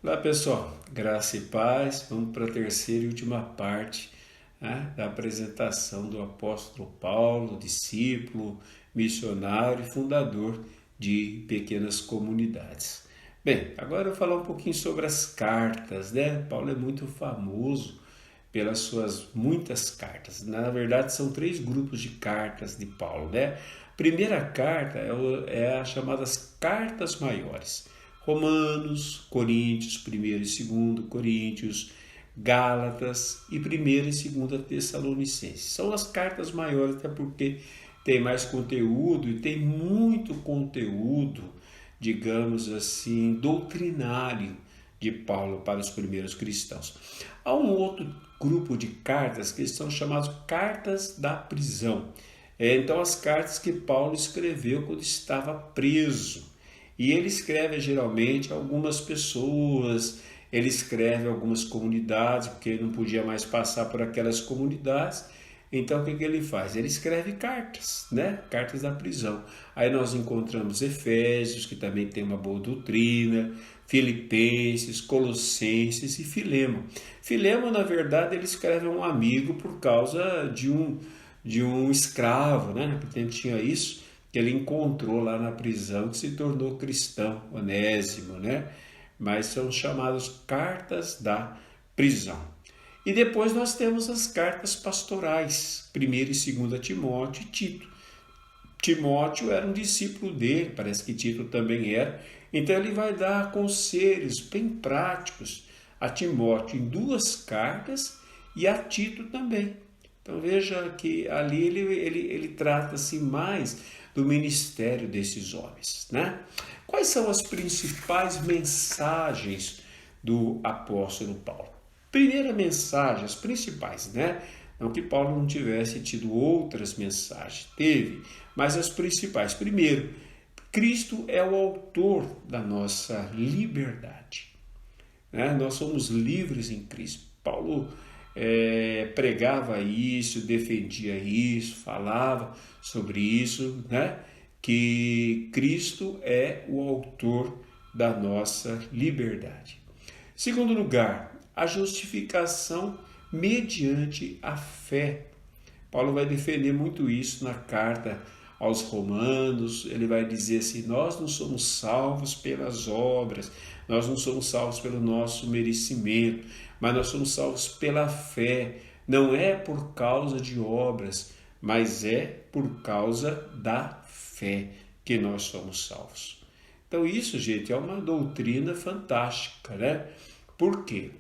Olá pessoal, graça e paz. Vamos para a terceira e última parte, né, da apresentação do apóstolo Paulo, discípulo, missionário e fundador de pequenas comunidades. Bem, agora eu vou falar um pouquinho sobre as cartas, né? Paulo é muito famoso pelas suas muitas cartas. Na verdade, são três grupos de cartas de Paulo, né? A primeira carta é as chamadas cartas maiores. Romanos, Coríntios, 1º e 2º Coríntios, Gálatas e 1ª e 2ª Tessalonicenses. São as cartas maiores, até porque tem mais conteúdo e tem muito conteúdo, digamos assim, doutrinário de Paulo para os primeiros cristãos. Há um outro grupo de cartas que são chamadas cartas da prisão. Então, as cartas que Paulo escreveu quando estava preso. E ele escreve geralmente a algumas pessoas, ele escreve a algumas comunidades, porque ele não podia mais passar por aquelas comunidades. Então o que ele faz? Ele escreve cartas, né? Cartas da prisão. Aí nós encontramos Efésios, que também tem uma boa doutrina, Filipenses, Colossenses e Filemo. Filemo, na verdade, ele escreve a um amigo por causa de um escravo, né? Porque ele tinha isso, que ele encontrou lá na prisão, que se tornou cristão, Onésimo, né? Mas são chamadas cartas da prisão. E depois nós temos as cartas pastorais, 1ª e 2ª Timóteo e Tito. Timóteo era um discípulo dele, parece que Tito também era, então ele vai dar conselhos bem práticos a Timóteo em 2 cartas e a Tito também. Então veja que ali ele trata-se mais do ministério desses homens, né? Quais são as principais mensagens do apóstolo Paulo? Primeira mensagem, as principais, né? Não que Paulo não tivesse tido outras mensagens, teve, mas as principais. Primeiro, Cristo é o autor da nossa liberdade, né? Nós somos livres em Cristo. Paulo pregava isso, defendia isso, falava sobre isso, né? Que Cristo é o autor da nossa liberdade. Segundo lugar, a justificação mediante a fé. Paulo vai defender muito isso na carta aos Romanos. Ele vai dizer assim: nós não somos salvos pelas obras, nós não somos salvos pelo nosso merecimento, mas nós somos salvos pela fé. Não é por causa de obras, mas é por causa da fé que nós somos salvos. Então isso, gente, é uma doutrina fantástica, né? Por quê?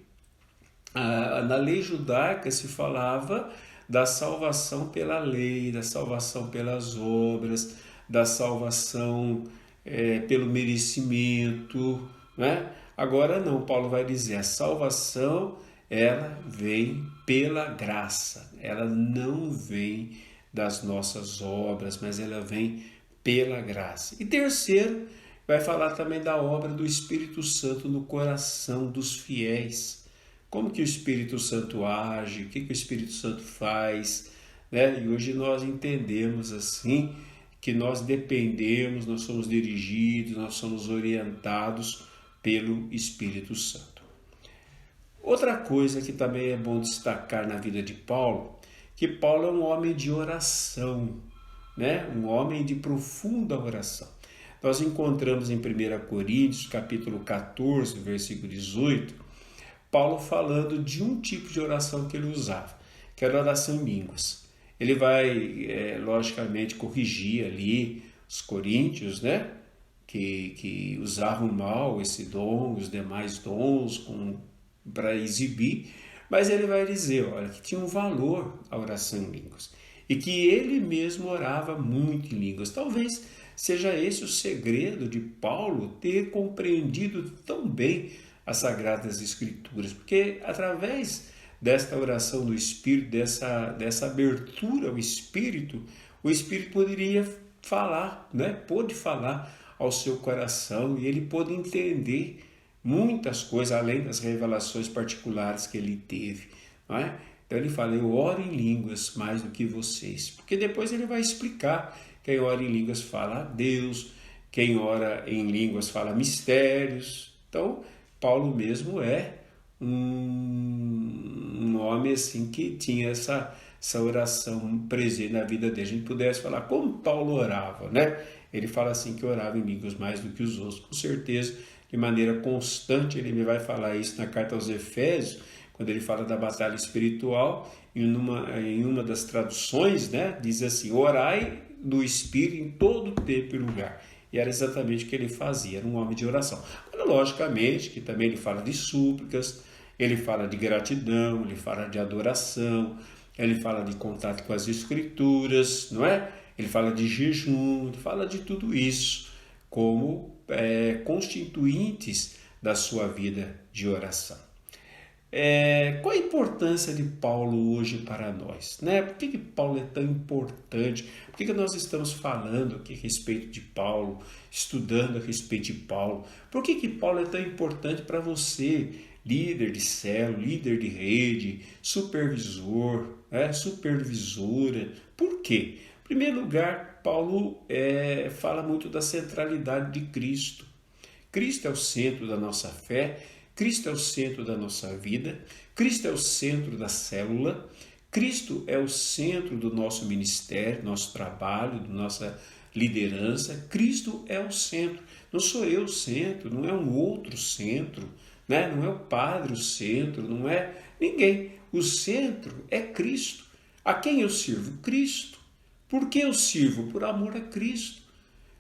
Na lei judaica se falava da salvação pela lei, da salvação pelas obras, da salvação pelo merecimento, né? Agora não, Paulo vai dizer, a salvação ela vem pela graça, ela não vem das nossas obras, mas ela vem pela graça. E terceiro, vai falar também da obra do Espírito Santo no coração dos fiéis. Como que o Espírito Santo age, o que o Espírito Santo faz, né? E hoje nós entendemos assim que nós dependemos, nós somos dirigidos, nós somos orientados pelo Espírito Santo. Outra coisa que também é bom destacar na vida de Paulo, que Paulo é um homem de oração, né? Um homem de profunda oração. Nós encontramos em 1 Coríntios, capítulo 14, versículo 18, Paulo falando de um tipo de oração que ele usava, que era a oração em línguas. Ele vai, logicamente, corrigir ali os coríntios, né? Que usavam mal esse dom, os demais dons para exibir, mas ele vai dizer, olha, que tinha um valor a oração em línguas e que ele mesmo orava muito em línguas. Talvez seja esse o segredo de Paulo ter compreendido tão bem as Sagradas Escrituras, porque através desta oração do Espírito, dessa abertura ao Espírito, o Espírito poderia falar, né? Pôde falar ao seu coração e ele pôde entender muitas coisas, além das revelações particulares que ele teve, não é? Então ele fala, eu oro em línguas mais do que vocês, porque depois ele vai explicar, quem ora em línguas fala a Deus, quem ora em línguas fala mistérios. Então Paulo mesmo é um homem assim que tinha essa oração presente na vida dele. A gente pudesse falar como Paulo orava, né? Ele fala assim que orava em línguas mais do que os outros. Com certeza, de maneira constante, ele me vai falar isso na carta aos Efésios, quando ele fala da batalha espiritual, em uma das traduções, né, diz assim: orai no Espírito em todo tempo e lugar. E era exatamente o que ele fazia, era um homem de oração. Mas, logicamente, que também ele fala de súplicas, ele fala de gratidão, ele fala de adoração, ele fala de contato com as Escrituras, não é? Ele fala de jejum, ele fala de tudo isso como constituintes da sua vida de oração. Qual a importância de Paulo hoje para nós, né? Por que Paulo é tão importante? Por que nós estamos falando aqui a respeito de Paulo, estudando a respeito de Paulo? Por que Paulo é tão importante para você, líder de célula, líder de rede, supervisor, supervisora? Por quê? Em primeiro lugar, Paulo fala muito da centralidade de Cristo. Cristo é o centro da nossa fé, Cristo é o centro da nossa vida, Cristo é o centro da célula, Cristo é o centro do nosso ministério, nosso trabalho, da nossa liderança. Cristo é o centro. Não sou eu o centro, não é um outro centro, né? Não é o padre o centro, não é ninguém. O centro é Cristo. A quem eu sirvo? Cristo. Por que eu sirvo? Por amor a Cristo.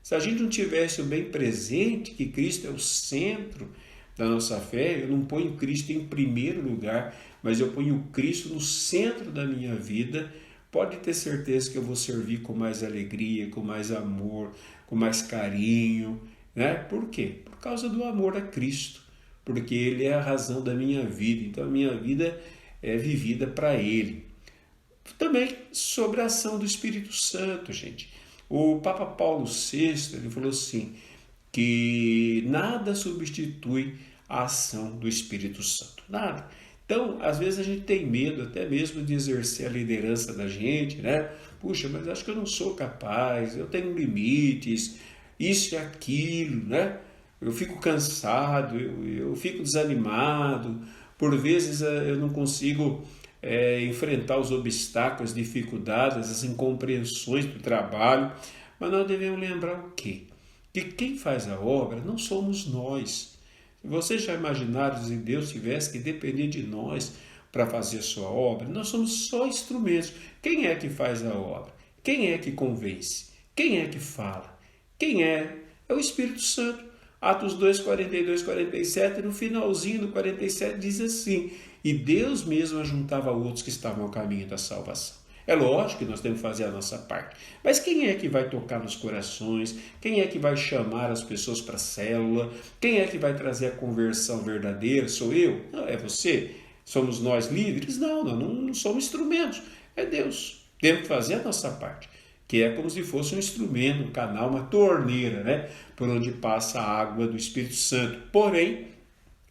Se a gente não tivesse bem presente que Cristo é o centro da nossa fé, eu não ponho Cristo em primeiro lugar, mas eu ponho Cristo no centro da minha vida, pode ter certeza que eu vou servir com mais alegria, com mais amor, com mais carinho, né? Por quê? Por causa do amor a Cristo, porque Ele é a razão da minha vida, então a minha vida é vivida para Ele. Também sobre a ação do Espírito Santo, gente. O Papa Paulo VI, ele falou assim, que nada substitui a ação do Espírito Santo, nada. Então, às vezes a gente tem medo até mesmo de exercer a liderança da gente, né? Puxa, mas acho que eu não sou capaz, eu tenho limites, isso e aquilo, né? Eu fico cansado, eu fico desanimado, por vezes eu não consigo enfrentar os obstáculos, as dificuldades, as incompreensões do trabalho, mas nós devemos lembrar o quê? Que quem faz a obra não somos nós. Se vocês já imaginaram se Deus tivesse que depender de nós para fazer a sua obra, nós somos só instrumentos. Quem é que faz a obra? Quem é que convence? Quem é que fala? Quem é? É o Espírito Santo. Atos 2, 42, 47, no finalzinho do 47 diz assim: e Deus mesmo ajuntava outros que estavam ao caminho da salvação. É lógico que nós temos que fazer a nossa parte, mas quem é que vai tocar nos corações? Quem é que vai chamar as pessoas para a célula? Quem é que vai trazer a conversão verdadeira? Sou eu? Não, é você? Somos nós líderes? Não, não somos instrumentos, é Deus. Temos que fazer a nossa parte, que é como se fosse um instrumento, um canal, uma torneira, né? Por onde passa a água do Espírito Santo. Porém,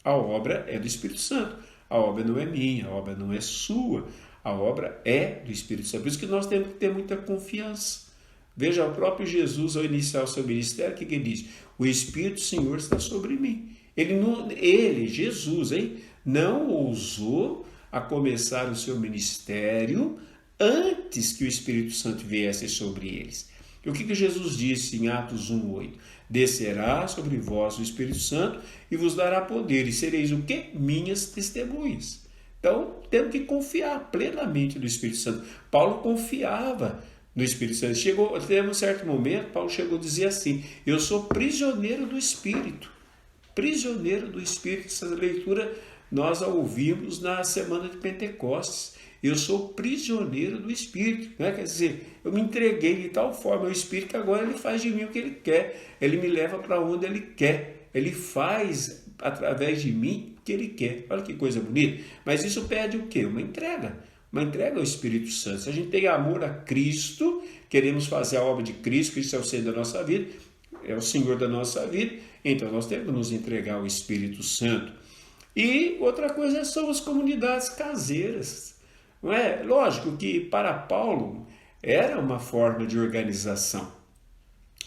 a obra é do Espírito Santo. A obra não é minha, a obra não é sua, a obra é do Espírito Santo. Por isso que nós temos que ter muita confiança. Veja, o próprio Jesus, ao iniciar o seu ministério, o que ele diz? O Espírito do Senhor está sobre mim. Jesus, não ousou a começar o seu ministério antes que o Espírito Santo viesse sobre eles. E o que Jesus disse em Atos 1:8? Descerá sobre vós o Espírito Santo e vos dará poder, e sereis o quê? Minhas testemunhas. Então, temos que confiar plenamente no Espírito Santo. Paulo confiava no Espírito Santo. Teve um certo momento, Paulo chegou a dizer assim: eu sou prisioneiro do Espírito. Prisioneiro do Espírito. Essa leitura nós a ouvimos na semana de Pentecostes. Eu sou prisioneiro do Espírito, né? Quer dizer, eu me entreguei de tal forma ao Espírito que agora ele faz de mim o que ele quer. Ele me leva para onde ele quer. Ele faz através de mim o que ele quer. Olha que coisa bonita. Mas isso pede o quê? Uma entrega. Uma entrega ao Espírito Santo. Se a gente tem amor a Cristo, queremos fazer a obra de Cristo, Cristo é o Senhor da nossa vida, é o Senhor da nossa vida, então nós temos que nos entregar ao Espírito Santo. E outra coisa são as comunidades caseiras. Não é? Lógico que para Paulo era uma forma de organização,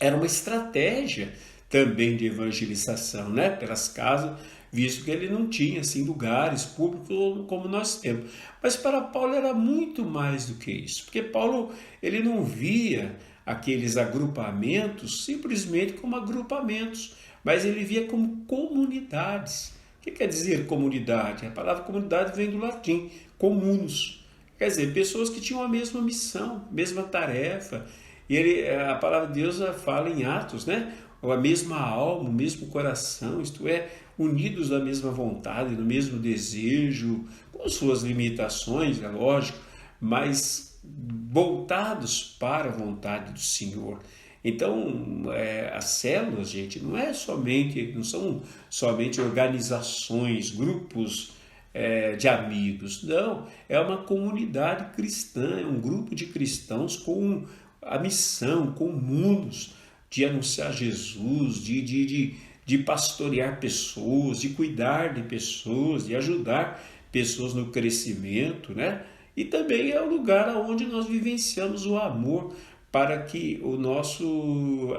era uma estratégia também de evangelização, né? Pelas casas, visto que ele não tinha assim lugares públicos como nós temos. Mas para Paulo era muito mais do que isso, porque Paulo ele não via aqueles agrupamentos simplesmente como agrupamentos, mas ele via como comunidades. O que quer dizer comunidade? A palavra comunidade vem do latim, comunos. Quer dizer, pessoas que tinham a mesma missão, mesma tarefa. E a palavra de Deus fala em Atos, né? A mesma alma, o mesmo coração, isto é, unidos na mesma vontade, no mesmo desejo, com suas limitações, é lógico, mas voltados para a vontade do Senhor. Então, as células, gente, não são somente organizações, grupos de amigos, não, é uma comunidade cristã, é um grupo de cristãos com a missão, comuns, de anunciar Jesus, de pastorear pessoas, de cuidar de pessoas, de ajudar pessoas no crescimento, né? E também é o lugar onde nós vivenciamos o amor para que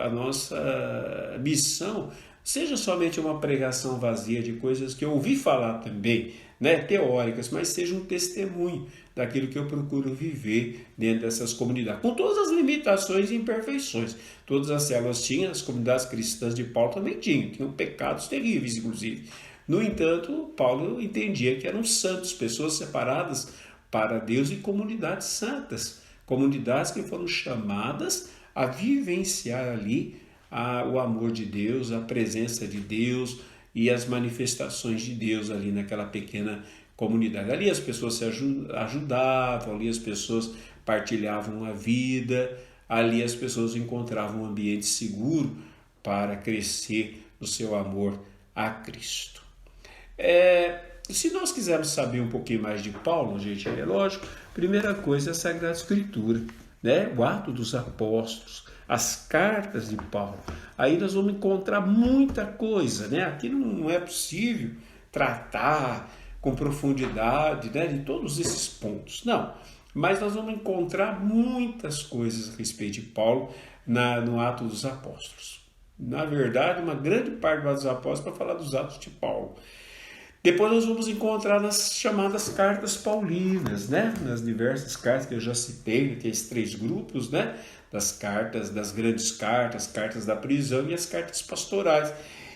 a nossa missão seja somente uma pregação vazia de coisas que eu ouvi falar também, né, teóricas, mas seja um testemunho daquilo que eu procuro viver dentro dessas comunidades, com todas as limitações e imperfeições. Todas as células tinham, as comunidades cristãs de Paulo também tinham pecados terríveis, inclusive. No entanto, Paulo entendia que eram santos, pessoas separadas para Deus e comunidades santas, comunidades que foram chamadas a vivenciar ali o amor de Deus, a presença de Deus e as manifestações de Deus ali naquela pequena comunidade. Ali as pessoas se ajudavam, ali as pessoas partilhavam a vida, ali as pessoas encontravam um ambiente seguro para crescer no seu amor a Cristo. Se nós quisermos saber um pouquinho mais de Paulo, gente, é lógico, primeira coisa é a Sagrada Escritura, né? O Atos dos Apóstolos, as cartas de Paulo. Aí nós vamos encontrar muita coisa, né? Aqui não é possível tratar com profundidade, né, de todos esses pontos, não. Mas nós vamos encontrar muitas coisas a respeito de Paulo no Atos dos Apóstolos. Na verdade, uma grande parte dos Atos dos Apóstolos para falar dos Atos de Paulo. Depois nós vamos encontrar nas chamadas cartas paulinas, né? Nas diversas cartas que eu já citei, aqueles 3 grupos, né? Das cartas, das grandes cartas, cartas da prisão e as cartas pastorais.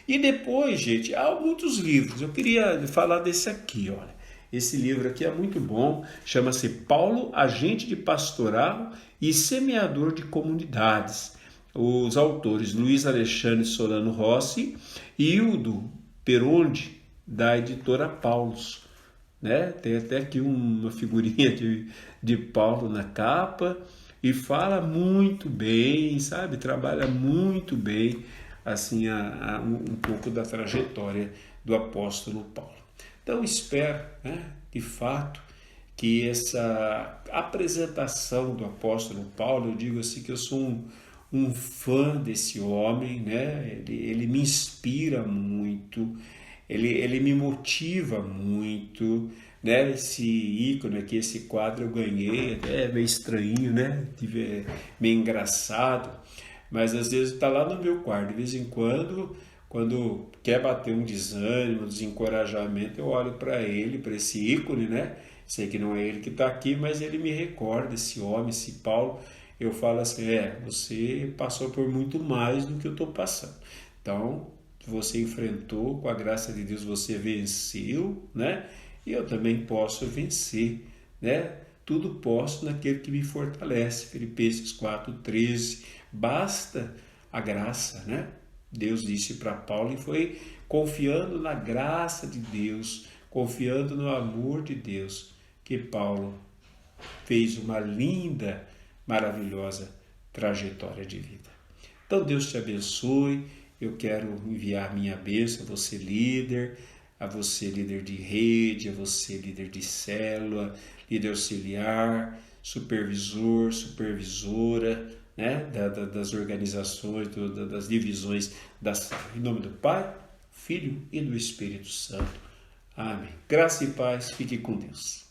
E depois, gente, há muitos livros. Eu queria falar desse aqui, olha. Esse livro aqui é muito bom, chama-se Paulo, Agente de Pastoral e Semeador de Comunidades. Os autores Luiz Alexandre Solano Rossi e Hildo Perondi, da editora Paulus, né? Tem até aqui uma figurinha de Paulo na capa e fala muito bem, sabe? Trabalha muito bem assim um pouco da trajetória do apóstolo Paulo. Então espero, né, de fato, que essa apresentação do apóstolo Paulo, eu digo assim que eu sou um fã desse homem, né? Ele me inspira muito, ele me motiva muito, né? Esse ícone aqui, esse quadro eu ganhei, até meio estranho, né? Meio engraçado, mas às vezes está lá no meu quarto, de vez em quando quer bater um desânimo, um desencorajamento, eu olho para ele, para esse ícone, né? Sei que não é ele que está aqui, mas ele me recorda, esse homem, esse Paulo. Eu falo assim, você passou por muito mais do que eu estou passando. Então, você enfrentou, com a graça de Deus você venceu, né? E eu também posso vencer, né? Tudo posso naquele que me fortalece. Filipenses 4,13. Basta a graça, né? Deus disse para Paulo e foi confiando na graça de Deus, confiando no amor de Deus, que Paulo fez uma linda, maravilhosa trajetória de vida. Então Deus te abençoe. Eu quero enviar minha bênção a você líder de rede, a você líder de célula, líder auxiliar, supervisor, supervisora, né, das organizações, das divisões da célula. Em nome do Pai, Filho e do Espírito Santo. Amém. Graça e paz. Fique com Deus.